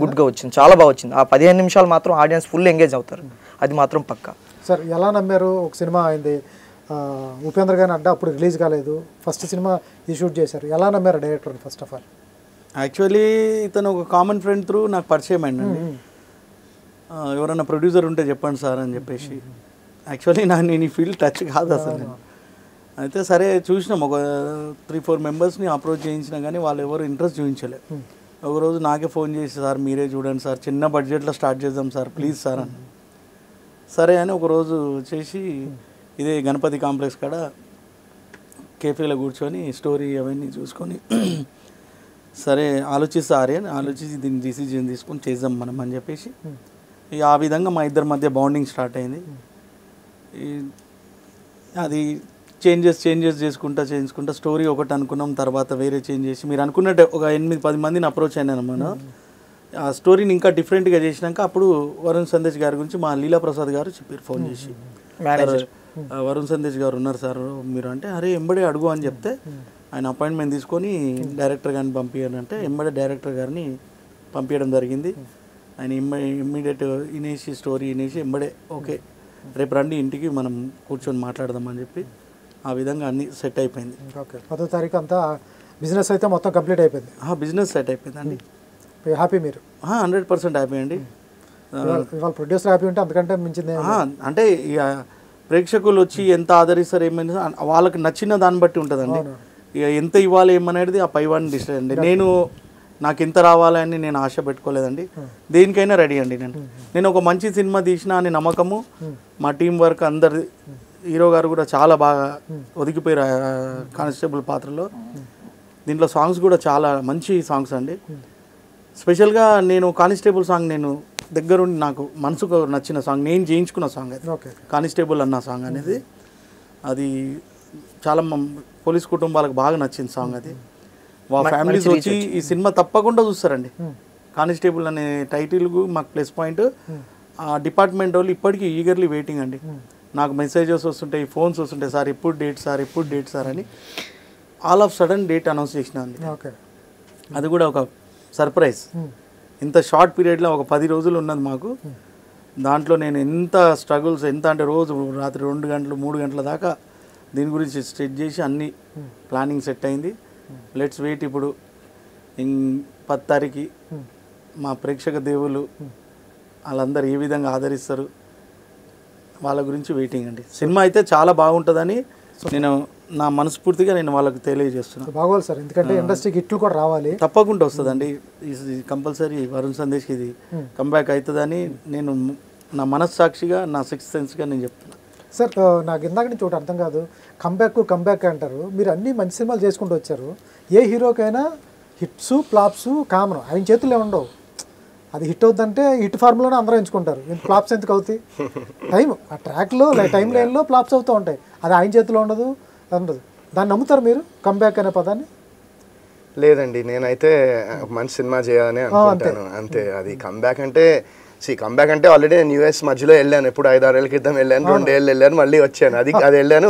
గుడ్గా వచ్చింది, చాలా బాగా వచ్చింది. ఆ 15 నిమిషాలు మాత్రం ఆడియన్స్ ఫుల్ ఎంగేజ్ అవుతారు, అది మాత్రం పక్కా. సార్ ఎలా నమ్మారు? ఒక సినిమా అయింది ఉపేంద్ర గారిని అడ్డా, అప్పుడు రిలీజ్ కాలేదు, ఫస్ట్ సినిమా ఈ షూట్ చేశారు. ఎలా నమ్మారు director? First of all actually ఇతను ఒక కామన్ ఫ్రెండ్ త్రూ నాకు పరిచయం అయిందండి. ఎవరైనా ప్రొడ్యూసర్ ఉంటే చెప్పండి సార్ అని చెప్పేసి. యాక్చువల్లీ నేను ఈ ఫీల్డ్ టచ్ కాదు అసలు నేను. అయితే సరే చూసినాం, ఒక 3-4 మెంబర్స్ని అప్రోచ్ చేయించినా కానీ వాళ్ళు ఎవరు ఇంట్రెస్ట్ చూపించలేదు. ఒకరోజు నాకే ఫోన్ చేసి, సార్ మీరే చూడండి సార్, చిన్న బడ్జెట్లో స్టార్ట్ చేద్దాం సార్ ప్లీజ్ సార్ అని. సరే అని ఒకరోజు చేసి ఇదే గణపతి కాంప్లెక్స్ కాడ కేఫేలో కూర్చొని స్టోరీ అవన్నీ చూసుకొని సరే ఆలోచిస్తారే అని ఆలోచించి దీన్ని డిసిజన్ తీసుకొని చేద్దాం మనం అని చెప్పేసి ఆ విధంగా మా ఇద్దరి మధ్య బాండింగ్ స్టార్ట్ అయింది. అది చేంజెస్ చేసుకుంటా స్టోరీ ఒకటి అనుకున్నాం, తర్వాత వేరే చేంజ్ చేసి మీరు అనుకున్నట్టే ఒక 8-10 మందిని అప్రోచ్ అయినాను మనం. ఆ స్టోరీని ఇంకా డిఫరెంట్గా చేసినాక అప్పుడు వరుణ్ సందేశ్ గారి గురించి మా లీలా ప్రసాద్ గారు చెప్పారు ఫోన్ చేసి, వరుణ్ సందేశ్ గారు ఉన్నారు సార్ మీరు అంటే, అరే ఎంబడే అడుగు అని చెప్తే ఆయన అపాయింట్మెంట్ తీసుకొని డైరెక్టర్ గారిని పంపించారంటే ఎంబడే డైరెక్టర్ గారిని పంపించడం జరిగింది. ఆయన ఇమ్మీడియట్ స్టోరీ వినేసి ఎంబడే ఓకే రేపు రండి ఇంటికి మనం కూర్చొని మాట్లాడదామని చెప్పి ఆ విధంగా అన్ని సెట్ అయిపోయింది. ఓకే 10వ తారీఖు అంతా బిజినెస్ అయితే మొత్తం కంప్లీట్ అయిపోయింది. బిజినెస్ సెట్ అయిపోయిందండి. హ్యాపీ మీరు? 100% హ్యాపీ అండి. ఇవాళ ప్రొడ్యూసర్ హ్యాపీ ఉంటే అంతకంటే మించింది అంటే ఇక ప్రేక్షకులు వచ్చి ఎంత ఆదరిస్తారు ఏమైనా వాళ్ళకి నచ్చిన దాన్ని బట్టి ఉంటుందండి. ఇక ఎంత ఇవ్వాలి ఏమనేది ఆ పైవాడిని డిసైడ్ అండి. నాకు ఎంత రావాలని నేను ఆశ పెట్టుకోలేదండి, దేనికైనా రెడీ అండి. నేను ఒక మంచి సినిమా తీసినా అని నమ్మకము, మా టీం వర్క్ అందరి, హీరో గారు కూడా చాలా బాగా ఒదిగిపోయారు కానిస్టేబుల్ పాత్రలో. దీంట్లో సాంగ్స్ కూడా చాలా మంచి సాంగ్స్ అండి. స్పెషల్గా నేను కానిస్టేబుల్ సాంగ్ నేను దగ్గరుండి నాకు మనసుకు నచ్చిన సాంగ్, నేను చేయించుకున్న సాంగ్ అది కానిస్టేబుల్ అన్న సాంగ్ అనేది. అది చాలా పోలీస్ కుటుంబాలకు బాగా నచ్చింది సాంగ్. అది వాళ్ళ ఫ్యామిలీస్ వచ్చి ఈ సినిమా తప్పకుండా చూస్తారండి. కానిస్టేబుల్ అనే టైటిల్ మాకు ప్లస్ పాయింట్. ఆ డిపార్ట్మెంట్ వాళ్ళు ఇప్పటికీ ఈగర్లీ వెయిటింగ్ అండి. నాకు మెసేజెస్ వస్తుంటాయి, ఫోన్స్ వస్తుంటాయి, సార్ ఎప్పుడు డేట్ సార్ అని. All of sudden date announce చేసిన అండి. అది కూడా ఒక సర్ప్రైజ్. ఇంత షార్ట్ పీరియడ్లో ఒక 10 రోజులు ఉన్నది మాకు. దాంట్లో నేను ఎంత స్ట్రగుల్స్, ఎంత అంటే రోజు రాత్రి 2 గంటలు 3 గంటల దాకా దీని గురించి సెట్ చేసి అన్ని ప్లానింగ్ సెట్ అయింది. Let's wait. ఇప్పుడు 10 తారీఖు మా ప్రేక్షక దేవుళ్ళు వాళ్ళందరూ ఏ విధంగా ఆదరిస్తారు వాళ్ళ గురించి వెయిటింగ్ అండి. సినిమా అయితే చాలా బాగుంటుందని నేను నా మనస్ఫూర్తిగా నేను వాళ్ళకి తెలియజేస్తున్నాను. బాగోవాలి సార్, ఎందుకంటే ఇండస్ట్రీకి హిట్లు కూడా రావాలి. తప్పకుండా వస్తుందండి. కంపల్సరీ వరుణ్ సందేశ్కి ఇది కంబ్యాక్ అవుతుందని నేను నా మనస్సాక్షిగా, నా 6th సెన్స్గా నేను చెప్తున్నాను. సార్ నాకు ఇందాక నుంచి ఒకటి అర్థం కాదు, కంబ్యాక్ అంటారు. మీరు అన్ని మంచి సినిమాలు చేసుకుంటూ వచ్చారు. ఏ హీరోకైనా హిట్స్ ఫ్లాప్స్ కామన్, ఆయన చేతుల్లో ఉండవు. అది హిట్ అవుతుందంటే హిట్ ఫార్ములానే అందరూ ఎంచుకుంటారు. ఫ్లాప్స్ ఎందుకు అవుతాయి? ఆ ట్రాక్లో టైం లైన్లో ఫ్లాప్స్ అవుతూ ఉంటాయి. అది ఆయన చేతిలో ఉండదు. దాన్ని నమ్ముతారు మీరు కంబ్యాక్ అనే పదాన్ని? లేదండి, నేనైతే మంచి సినిమా చేయాలని అనుకుంటాను అంతే. అది కంబ్యాక్ అంటే కంబ్యాక్ అంటే ఆల్రెడీ నేను US మధ్యలో వెళ్ళాను, ఎప్పుడు 5-6 ఏళ్ళ క్రితం వెళ్ళాను, 2 ఏళ్ళు వెళ్ళాను, మళ్ళీ వచ్చాను. అది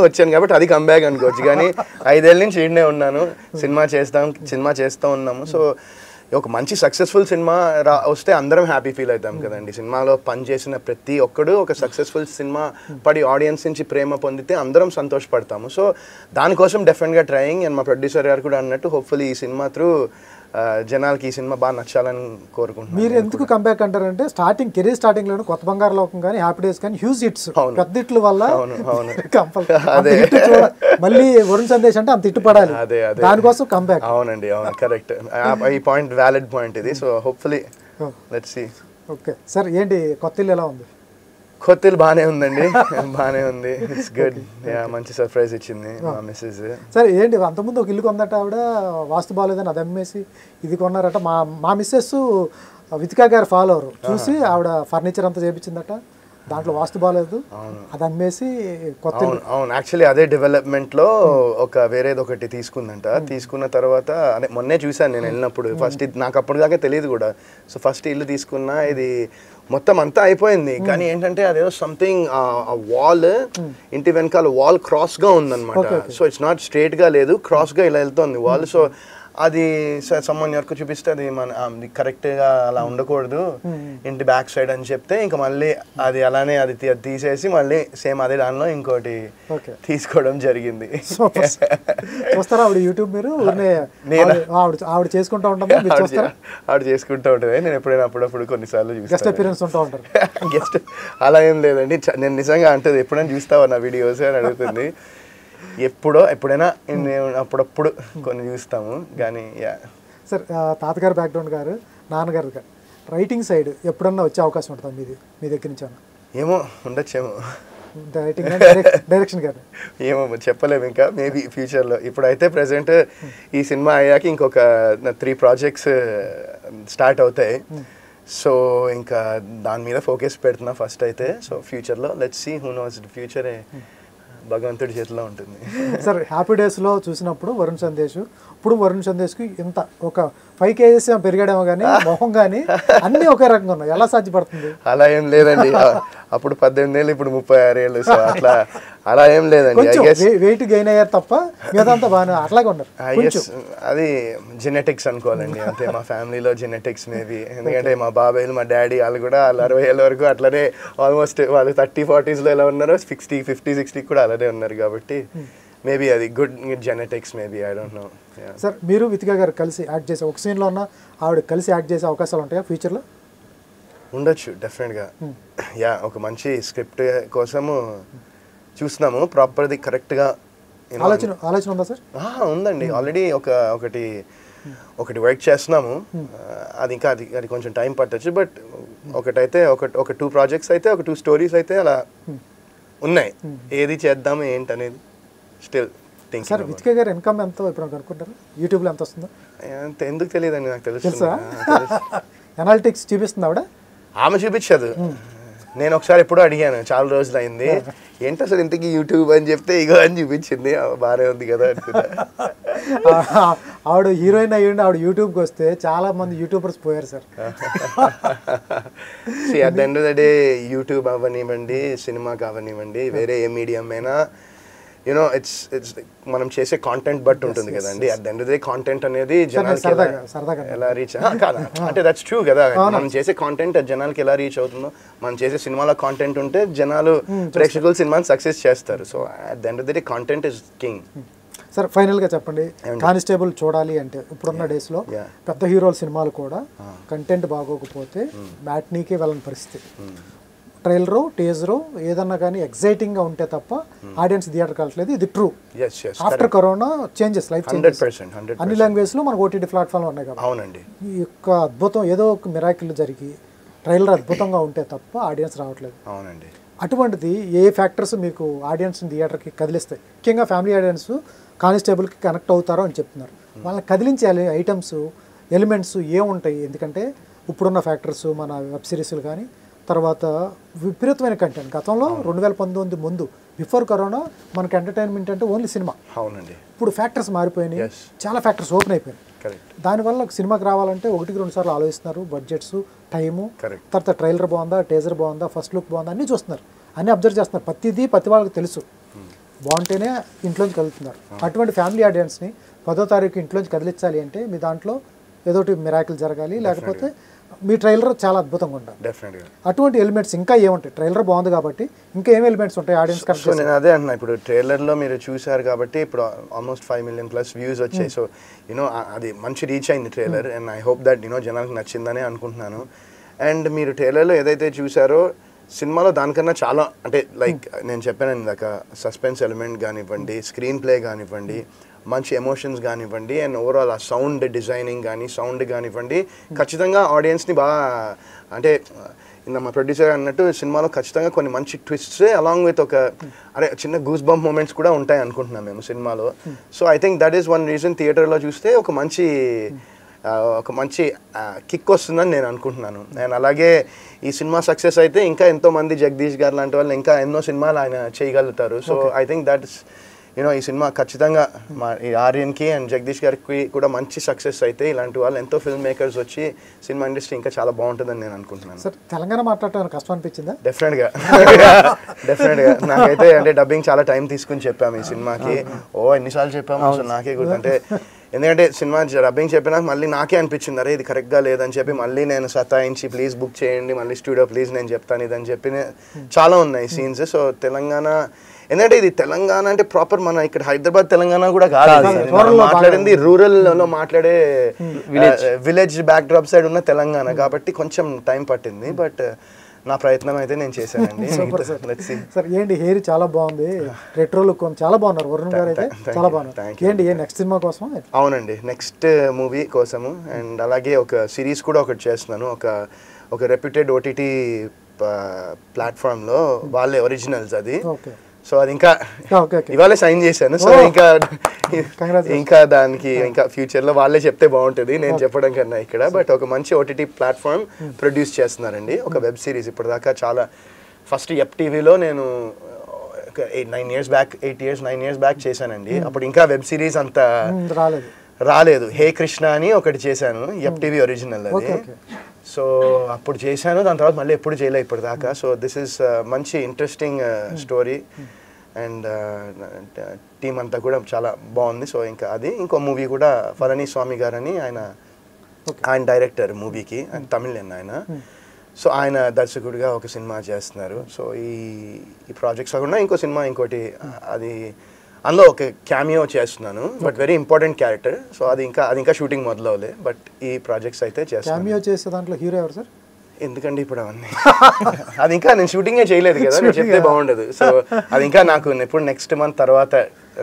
వచ్చాను కాబట్టి అది కంబ్యాక్ అనుకోవచ్చు. కానీ 5 ఏళ్ళ నుంచి ఈడనే ఉన్నాను, సినిమా చేస్తూ ఉన్నాము. సో ఒక మంచి సక్సెస్ఫుల్ సినిమా వస్తే అందరం హ్యాపీ ఫీల్ అవుతాం కదండి. సినిమాలో పనిచేసిన ప్రతి ఒక్కడు ఒక సక్సెస్ఫుల్ సినిమా పడి ఆడియన్స్ నుంచి ప్రేమ పొందితే అందరం సంతోషపడతాము. సో దానికోసం డెఫినెట్గా ట్రయింగ్. అండ్ మా ప్రొడ్యూసర్ గారు కూడా అన్నట్టు హోప్ఫుల్లీ ఈ సినిమా త్రూ జనాలకి ఈ సినిమా బాగా నచ్చాలని కోరుకుంటున్నాను. మీరు ఎందుకు కంబ్యాక్ అంటారంటే కెరీర్ స్టార్టింగ్ లోనే కొత్త బంగారు లోకం కానీ హ్యాపీ డేస్ కానీ హ్యూజ్ హిట్స్, పెద్ద హిట్ల వల్ల మళ్ళీ వరుణ్ సందేశ్ అంటే అంత హిట్ పడాలి, దానికోసం కంబ్యాక్. అవునండి, అవును, కరెక్ట్. ఈ పాయింట్ వ్యాలిడ్ పాయింట్ ఇది. So hopefully let's see. Okay sir, ఏంటి కొత్త ఇల్లు ఎలా ఉంది? కొత్త ఇల్లు బాగానే ఉందండి, బాగానే ఉంది. It's good. మంచి సర్ప్రైజ్ ఇచ్చింది మా మిస్సెస్. సరే ఏంటి, అంతకుముందు ఒక ఇల్లు కొందట ఆవిడ, వాస్తు బాగాలేదని అది అమ్మేసి ఇది కొన్నారట. మా మిస్సెస్ వితికా గారు ఫాలోవర్ చూసి ఆవిడ ఫర్నిచర్ అంతా చేయించిందట. దాంట్లో వాస్తు బాగాలేదు, అది అమ్మేసి కొత్త అవును యాక్చువల్లీ అదే డెవలప్మెంట్లో ఒక వేరేది ఒకటి తీసుకుందంట. తీసుకున్న తర్వాత అదే మొన్నే చూశాను నేను వెళ్ళినప్పుడు. ఫస్ట్ నాకు అప్పటిదాకా తెలియదు కూడా. సో ఫస్ట్ ఇల్లు తీసుకున్నా, ఇది మొత్తం అంతా అయిపోయింది. కానీ ఏంటంటే అదేదో సంథింగ్ వాల్, ఇంటి వెనకాల వాల్ క్రాస్గా ఉందన్నమాట. సో ఇట్స్ నాట్ స్ట్రేట్గా లేదు, క్రాస్గా ఇలా వెళ్తుంది వాల్. సో అది సమ్మన్ ఎవరికి చూపిస్తే అది మన కరెక్ట్గా అలా ఉండకూడదు ఇంటి బ్యాక్ సైడ్ అని చెప్తే, ఇంకా మళ్ళీ అది అలానే అది తీసేసి మళ్ళీ సేమ్ అదే దానిలో ఇంకోటి తీసుకోవడం జరిగింది. చూస్తారా ఆవిడ యూట్యూబ్? మీరు ఆవిడ చేసుకుంటా ఉంటుంది, ఆవిడ చేసుకుంటూ ఉంటుంది. నేను ఎప్పుడైనా అప్పుడప్పుడు కొన్నిసార్లు గెస్ట్ అపియరెన్స్ ఉంటా ఉంటారు. గెస్ట్ అలా ఏం లేదండి. నేను నిజంగా అంటది, ఎప్పుడైనా చూస్తావా నా వీడియోస్ అని అడుగుతుంది. ఎప్పుడైనా అప్పుడప్పుడు కొన్ని చూస్తాము కానీ. సార్ తాతగారు బ్యాక్గ్రౌండ్ గారు, నాన్నగారు గారు రైటింగ్ సైడ్ ఎప్పుడన్నా వచ్చే అవకాశం ఉంటుంది మీ దగ్గర నుంచి? ఏమో ఉండొచ్చేమో, రైటింగ్ డైరెక్షన్ గారు ఏమో చెప్పలేము ఇంకా. మేబీ ఫ్యూచర్లో. ఇప్పుడైతే ప్రెసెంట్ ఈ సినిమా అయ్యాక ఇంకొక 3 ప్రాజెక్ట్స్ స్టార్ట్ అవుతాయి. సో ఇంకా దాని మీద ఫోకస్ పెడుతున్నా ఫస్ట్ అయితే. సో ఫ్యూచర్లో లెట్స్ సీ, హూ నోస్, ఫ్యూచరే భగవంతుడి చేతిలో ఉంటుంది. సార్ హ్యాపీ డేస్లో చూసినప్పుడు వరుణ్ సందేశ్, ఇప్పుడు వరుణ్ సందేశ్కి ఇంత ఒక 5 kgs పెరిగాడేమో కానీ మొహం కానీ అన్నీ ఒకే రకంగా ఉన్నాయి. ఎలా సాధ్యపడుతుంది? అలా ఏం లేదండి. అప్పుడు 18 ఏళ్ళు, ఇప్పుడు 36 ఏళ్ళు. సో అలా ఏం లేదండి. వెయిట్ గెయిన్ అయ్యారు తప్ప మిగతా బాగా అట్లాగే ఉన్నారు. అది జెనెటిక్స్ అనుకోవాలండి అంతే. మా ఫ్యామిలీలో జెనెటిక్స్ మేబీ. ఎందుకంటే మా బాబాయ్లు, మా డాడీ వాళ్ళు కూడా 60 ఏళ్ళ వరకు అట్లనే, ఆల్మోస్ట్ వాళ్ళు 30-40s ఎలా ఉన్నారో 50, 50, 60 కూడా అలానే ఉన్నారు. కాబట్టి మేబీ అది good genetics maybe, I don't know. Sir మీరు వితికా గారు కలిసి యాక్ట్ చేసే, ఒక సీన్లో ఉన్న ఆవిడ కలిసి యాక్ట్ చేసే అవకాశాలు ఉంటాయా ఫ్యూచర్లో? ఉండొచ్చు డెఫినెట్గా. ఒక మంచి స్క్రిప్ట్ కోసము చూస్తున్నాము. ప్రాపర్ది కరెక్ట్గా ఆలోచన ఉందా సార్? ఉందండి. ఆల్రెడీ ఒకటి వర్క్ చేస్తున్నాము. అది ఇంకా అది కొంచెం టైం పట్టచ్చు. బట్ ఒకటైతే ఒక 2 ప్రాజెక్ట్స్ అయితే, ఒక 2 స్టోరీస్ అయితే అలా ఉన్నాయి. ఏది చేద్దాము ఏంటనేది స్టిల్ థింకింగ్. సార్ వితికా గారు ఇన్కమ్ ఎంత ఇప్పుడు అనుకుంటారు? యూట్యూబ్లో ఎంత వస్తుందో ఎందుకు తెలియదండి, నాకు తెలుసా? అనాలిటిక్స్ చూపిస్తుంది ఆవిడ? ఆమె చూపించదు. నేను ఒకసారి ఎప్పుడో అడిగాను, చాలా రోజులు అయింది, ఏంటి అసలు ఇంతకీ యూట్యూబ్ అని చెప్తే ఇగో అని చూపించింది. బాగానే ఉంది కదా అనుకున్నా. ఆవిడ హీరోయిన్ అయ్యండి, ఆవిడ యూట్యూబ్కి వస్తే చాలా మంది యూట్యూబర్స్ పోయారు sir. At the end of the day YouTube అవ్వనివ్వండి, సినిమా కావనివ్వండి, వేరే ఏ మీడియం అయినా యూనో ఇట్స్ మనం చేసే కాంటెంట్ బట్టి ఉంటుంది కదండి. At the end of the day content అనేది జనాలకి ఎలా రీచ్ కాదా అంటే దట్స్ ట్రూ కదా. మనం చేసే కాంటెంట్ జనాలకి ఎలా రీచ్ అవుతుందో, మనం చేసే సినిమాలో కాంటెంట్ ఉంటే జనాలు, ప్రేక్షకులు సినిమాని సక్సెస్ చేస్తారు. So at the end of the day content is king. Sir ఫైనల్గా చెప్పండి, కానిస్టేబుల్ చూడాలి అంటే ఇప్పుడున్న డేస్లో పెద్ద హీరోల సినిమాలు కూడా కంటెంట్ బాగోకపోతే మ్యాట్నీకే వెళ్ళని పరిస్థితి. ట్రైలరు, టీజరు ఏదన్నా కానీ ఎగ్జైటింగ్గా ఉంటే తప్ప ఆడియన్స్ థియేటర్కి వెళ్ళట్లేదు. ఇది true. After corona changes, life changes అన్ని లాంగ్వేజ్లో మనకు ఓటీటీ ప్లాట్ఫామ్లు ఉన్నాయి కదా. అవునండి. ఈ యొక్క అద్భుతం ఏదో ఒక మిరాకిల్ జరిగి ట్రైలర్ అద్భుతంగా ఉంటే తప్ప ఆడియన్స్ రావట్లేదు. అవునండి. అటువంటిది ఏ ఫ్యాక్టర్స్ మీకు ఆడియన్స్ని థియేటర్కి కదిలిస్తాయి? ముఖ్యంగా ఫ్యామిలీ ఆడియన్స్ కానిస్టేబుల్కి కనెక్ట్ అవుతారో అని చెప్తున్నారు. వాళ్ళని కదిలించే ఐటమ్స్, ఎలిమెంట్స్ ఏముంటాయి? ఎందుకంటే ఇప్పుడున్న ఫ్యాక్టర్స్, మన వెబ్ సిరీస్లు కానీ, తర్వాత విపరీతమైన కంటెంట్. గతంలో 2019 ముందు, బిఫోర్ కరోనా, మనకి ఎంటర్టైన్మెంట్ అంటే ఓన్లీ సినిమా. అవునండి. ఇప్పుడు ఫ్యాక్టర్స్ మారిపోయినాయి, చాలా ఫ్యాక్టర్స్ ఓపెన్ అయిపోయినాయి. దానివల్ల ఒక సినిమాకి రావాలంటే 1-2 సార్లు ఆలోచిస్తున్నారు. బడ్జెట్స్, టైము, తర్వాత ట్రైలర్ బాగుందా, టీజర్ బాగుందా, ఫస్ట్ లుక్ బాగుందా అన్నీ చూస్తున్నారు, అన్నీ అబ్జర్వ్ చేస్తున్నారు. ప్రతి వాళ్ళకి తెలుసు, బాగుంటేనే ఇంట్లోంచి కదులుతున్నారు. అటువంటి ఫ్యామిలీ ఆడియన్స్ని 10వ తారీఖు ఇంట్లోంచి కదిలించాలి అంటే మీ దాంట్లో ఏదోటి మిరాకిల్ జరగాలి, లేకపోతే మీ ట్రైలర్ చాలా అద్భుతంగా ఉండాలి. డెఫినెట్గా. అటువంటి ఎలిమెంట్స్ ఇంకా ఏముంటాయి? ట్రైలర్ బాగుంది కాబట్టి ఇంకా ఏం ఎలిమెంట్స్ ఉంటాయి ఆడియన్స్ కనెక్ట్? నేను అదే అంటున్నా, ఇప్పుడు ట్రైలర్లో మీరు చూసారు కాబట్టి ఇప్పుడు ఆల్మోస్ట్ 5 million+ వ్యూస్ వచ్చాయి. సో యూనో అది మంచి రీచ్ అయింది trailer. And I hope that you know జనాలకు నచ్చిందని అనుకుంటున్నాను. అండ్ మీరు ట్రైలర్లో ఏదైతే చూసారో సినిమాలో దానికన్నా చాలా, అంటే లైక్ నేను చెప్పాను ఇందాక, సస్పెన్స్ ఎలిమెంట్ కానివ్వండి, స్క్రీన్ ప్లే కానివ్వండి, మంచి ఎమోషన్స్ కానివ్వండి, అండ్ ఓవరాల్ ఆ సౌండ్ డిజైనింగ్ కానీ, సౌండ్ కానివ్వండి, ఖచ్చితంగా ఆడియన్స్ని బాగా, అంటే మా ప్రొడ్యూసర్ అన్నట్టు సినిమాలో ఖచ్చితంగా కొన్ని మంచి ట్విస్ట్స్ అలాంగ్ విత్ ఒక చిన్న గూస్ బంప్ మూమెంట్స్ కూడా ఉంటాయి అనుకుంటున్నాం మేము సినిమాలో. So I think that is one reason థియేటర్లో చూస్తే ఒక మంచి ఒక మంచి కిక్ వస్తుందని నేను అనుకుంటున్నాను. అండ్ అలాగే ఈ సినిమా సక్సెస్ అయితే ఇంకా ఎంతోమంది జగదీష్ గారు లాంటి వాళ్ళు ఇంకా ఎన్నో సినిమాలు ఆయన చేయగలుగుతారు. So I think that is ఈ సినిమా ఖచ్చితంగా మా ఈ ఆర్యన్కి అండ్ జగదీష్ గారికి కూడా మంచి సక్సెస్ అయితే ఇలాంటి వాళ్ళు ఎంతో ఫిల్మ్ మేకర్స్ వచ్చి సినిమా ఇండస్ట్రీ ఇంకా చాలా బాగుంటుందని నేను అనుకుంటున్నాను. సార్ తెలంగాణ మాట్లాడటం కష్టం అనిపించిందా? డెఫినెట్గా నాకైతే అంటే డబ్బింగ్ చాలా టైం తీసుకుని చెప్పాము ఈ సినిమాకి. ఎన్నిసార్లు చెప్పాము అసలు నాకే గుర్తు. అంటే ఎందుకంటే సినిమా డబ్బింగ్ చెప్పినాక మళ్ళీ నాకే అనిపించింది అరే ఇది కరెక్ట్గా లేదని చెప్పి మళ్ళీ నేను సతాయించి ప్లీజ్ బుక్ చేయండి మళ్ళీ స్టూడియో ప్లీజ్ నేను చెప్తాను ఇదని చెప్పి చాలా ఉన్నాయి సీన్స్. సో తెలంగాణ ఎందుకంటే ఇది తెలంగాణ అంటే ప్రాపర్ మన ఇక్కడ హైదరాబాద్ తెలంగాణ కూడా కాదు, మాట్లాడింది రూరల్ లో మాట్లాడే విలేజ్ బ్యాక్ డ్రాప్ సైడ్ ఉన్న తెలంగాణ కాబట్టి కొంచెం టైం పట్టింది. బట్ నా ప్రయత్నం అయితే నేను చేశానండి. సార్ ఏంటి హెయిర్ చాలా బాగుంది, రెట్రో లుక్ చాలా బాగున్నారు వరుణ్ గారు అయితే చాలా బాగున్నారు. ఏంటి నెక్స్ట్ సినిమా కోసం? అవునండి నెక్స్ట్ మూవీ కోసము అండ్ అలాగే ఒక సిరీస్ కూడా ఒకటి చేస్తున్నాను. ఒక రెప్యూటెడ్ ఓటీటీ ప్లాట్ఫామ్లో వాళ్ళే ఒరిజినల్స్ అది. సో అది ఇంకా ఇవాళ సైన్ చేశాను. సో ఇంకా దానికి ఇంకా ఫ్యూచర్లో వాళ్ళే చెప్తే బాగుంటుంది నేను చెప్పడం కన్నా ఇక్కడ. బట్ ఒక మంచి ఓటీటీ ప్లాట్ఫామ్ ప్రొడ్యూస్ చేస్తున్నారండి ఒక వెబ్ సిరీస్. ఇప్పటిదాకా చాలా ఫస్ట్ FTVలో నేను 9 years బ్యాక్ చేశానండి. అప్పుడు ఇంకా వెబ్ సిరీస్ అంత రాలేదు. హే కృష్ణ అని ఒకటి చేశాను FTV ఒరిజినల్ అది. సో అప్పుడు చేశాను, దాని తర్వాత మళ్ళీ ఎప్పుడు చేయలే ఇప్పటిదాకా. సో దిస్ ఈస్ మంచి ఇంట్రెస్టింగ్ స్టోరీ అండ్ టీం అంతా కూడా చాలా బాగుంది. సో ఇంకా అది ఇంకో మూవీ కూడా పళని స్వామి గారని ఆయన డైరెక్టర్ మూవీకి, తమిళన్ ఆయన. సో ఆయన దర్శకుడిగా ఒక సినిమా చేస్తున్నారు. సో ఈ ప్రాజెక్ట్స్ కాకుండా ఇంకో సినిమా ఇంకోటి అది అందులో ఒక క్యామియో చేస్తున్నాను but very important character. So అది ఇంకా షూటింగ్ మొదలవలే బట్ ఈ ప్రాజెక్ట్స్ అయితే చేస్తాను. క్యామియో చేసే దాంట్లో హీరో ఎవరు సార్? ఎందుకండి ఇప్పుడు అవన్నీ అది ఇంకా నేను షూటింగే చేయలేదు కదా, నేను చెప్తే బాగుండదు. సో అది ఇంకా నాకు ఇప్పుడు నెక్స్ట్ మంత్ తర్వాత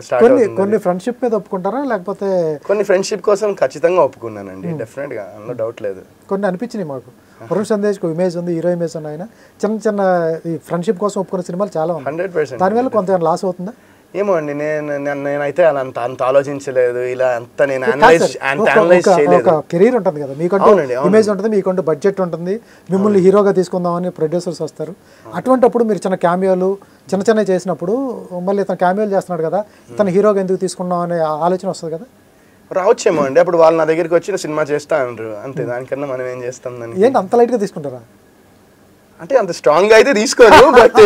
స్టార్ట్ అవుతుంది. కొన్ని ఫ్రెండ్షిప్ మీద ఒప్పుకుంటారా లేకపోతే? కొన్ని ఫ్రెండ్షిప్ కోసం ఖచ్చితంగా ఒప్పుకున్నానండి, డెఫినెట్గా, అందులో డౌట్ లేదు. కొన్ని అనిపించినాయి మాకు. వరుణ్ సందేశ్కి ఇమేజ్ ఉంది, హీరో ఇమేజ్ ఉంది, ఆయన చిన్న ఈ ఫ్రెండ్షిప్ కోసం ఒప్పుకున్న సినిమాలు చాలా ఉన్నాయి. 100%. దానివల్ల కొంత లాస్ అవుతుందా? ఏమో అండి, నేనైతే అలా అంత ఆలోచించలేదు. ఇలా అంత నేను అనలైజ్ చేయలేదు. ఒక కెరీర్ ఉంటుంది కదా మీకంటూ, ఇమేజ్ ఉంటుంది, మీకంటూ బడ్జెట్ ఉంటుంది, మిమ్మల్ని హీరోగా తీసుకుందామని ప్రొడ్యూసర్స్ వస్తారు. అటువంటిప్పుడు మీరు చిన్న క్యామియోలు చిన్న చేసినప్పుడు మళ్ళీ ఇతను క్యామియోలు చేస్తున్నాడు కదా, ఇతను హీరోగా ఎందుకు తీసుకున్నాం అనే ఆలోచన వస్తుంది కదా. రావచ్చేమో అండి, అప్పుడు వాళ్ళు నా దగ్గరికి వచ్చి సినిమా చేస్తా అంటారు అంతే, దానికన్నా మనం ఏం చేస్తాం దాన్ని. ఏంటి అంత లైట్గా తీసుకుంటారా? అంటే అంత స్ట్రాంగ్గా అయితే తీసుకోను, బట్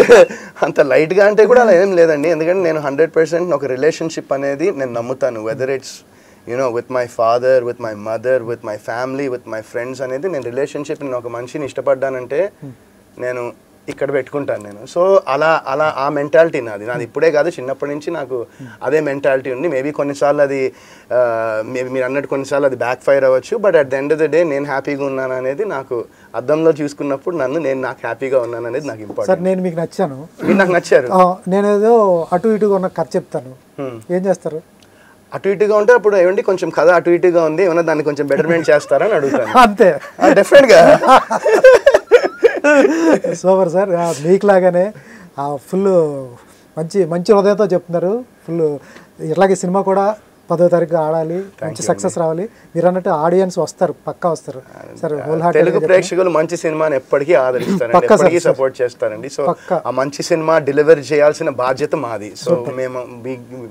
అంత లైట్గా అంటే కూడా అలా ఏం లేదండి. ఎందుకంటే నేను 100% ఒక రిలేషన్షిప్ అనేది నేను నమ్ముతాను. Whether it's with my father, with my mother, with my family, with my friends అనేది నేను రిలేషన్షిప్, నేను ఒక మనిషిని ఇష్టపడ్డానంటే నేను ఇక్కడ పెట్టుకుంటాను నేను. సో అలా ఆ మెంటాలిటీ నాది ఇప్పుడే కాదు, చిన్నప్పటి నుంచి నాకు అదే మెంటాలిటీ ఉంది. మేబీ కొన్నిసార్లు అది మీరు అన్నట్టు కొన్నిసార్లు అది బ్యాక్ ఫైర్ అవ్వచ్చు, but at the end of the day నేను హ్యాపీగా ఉన్నాను అనేది, నాకు అద్దంలో చూసుకున్నప్పుడు నాకు హ్యాపీగా ఉన్నాను అనేది నాకు ఇంపార్టెంట్. సార్ నేను మీకు నచ్చాను, మీరు నాకు నచ్చారు. నేను ఏదో అటు ఇటుగా ఉన్న కథ చెప్తాను, ఏం చేస్తారు? అటు ఇటుగా ఉంటే అప్పుడు ఏమండి కొంచెం కథ అటు ఇటుగా ఉంది, ఏమన్నా దాన్ని కొంచెం బెటర్మెంట్ చేస్తారని అడుగుతాను. అంతే, డెఫినెట్గా. సూపర్ సార్, మీకు లాగానే ఫుల్ మంచి హృదయంతో చెప్తున్నారు. ఫుల్ ఇట్లాగే సినిమా కూడా 10వ తారీఖు ఆడాలి, మంచి సక్సెస్ రావాలి. మీరు అన్నట్టు ఆడియన్స్ వస్తారు, పక్కా వస్తారు సార్. తెలుగు ప్రేక్షకులు మంచి సినిమాని ఎప్పటికీ ఆదరిస్తారండి, ఎప్పటికీ సపోర్ట్ చేస్తారండి. సో ఆ మంచి సినిమా డెలివర్ చేయాల్సిన బాధ్యత మాది. సో మేము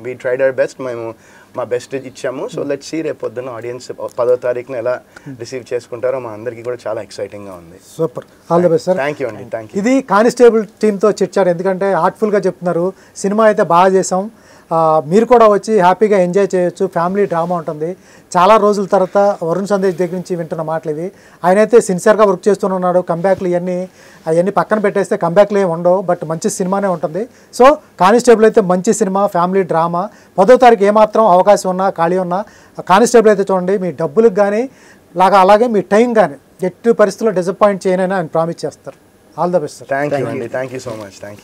వి ట్రైడ్ అవర్ బెస్ట్, మేము మా బెస్ట్ ఇచ్చాము. సో లెట్స్ సీ రేపు పొద్దున్న ఆడియన్స్ 10వ తారీఖున ఎలా రిసీవ్ చేసుకుంటారో మా అందరికీ కూడా చాలా ఎక్సైటింగ్గా ఉంది. Super, all the best sir. Thank you అండి, థ్యాంక్ యూ. ఇది కానిస్టేబుల్ టీంతో చిట్చాడు, ఎందుకంటే హార్ట్ఫుల్గా చెప్తున్నారు. సినిమా అయితే బాగా చేసాం, మీరు కూడా వచ్చి హ్యాపీగా ఎంజాయ్ చేయొచ్చు. ఫ్యామిలీ డ్రామా ఉంటుంది. చాలా రోజుల తర్వాత వరుణ్ సందేశ్ దగ్గర నుంచి వింటున్న మాటలు ఇవి. ఆయన అయితే సిన్సియర్గా వర్క్ చేస్తున్నాడు. కంబ్యాక్లు అవన్నీ పక్కన పెట్టేస్తే కంబ్యాక్లు ఏమి ఉండవు, బట్ మంచి సినిమానే ఉంటుంది. సో కానిస్టేబుల్ అయితే మంచి సినిమా, ఫ్యామిలీ డ్రామా. 10వ తారీఖు ఏమాత్రం అవకాశం ఉన్నా, ఖాళీ ఉన్నా కానిస్టేబుల్ అయితే చూడండి. మీ డబ్బులకు కానీ అలాగే మీ టైం కానీ ఎట్టి పరిస్థితుల్లో డిసప్పాయింట్ చేయనని ఆయన ప్రామిస్ చేస్తారు. All the best sir. Thank you అండి, thank you so much, thank you.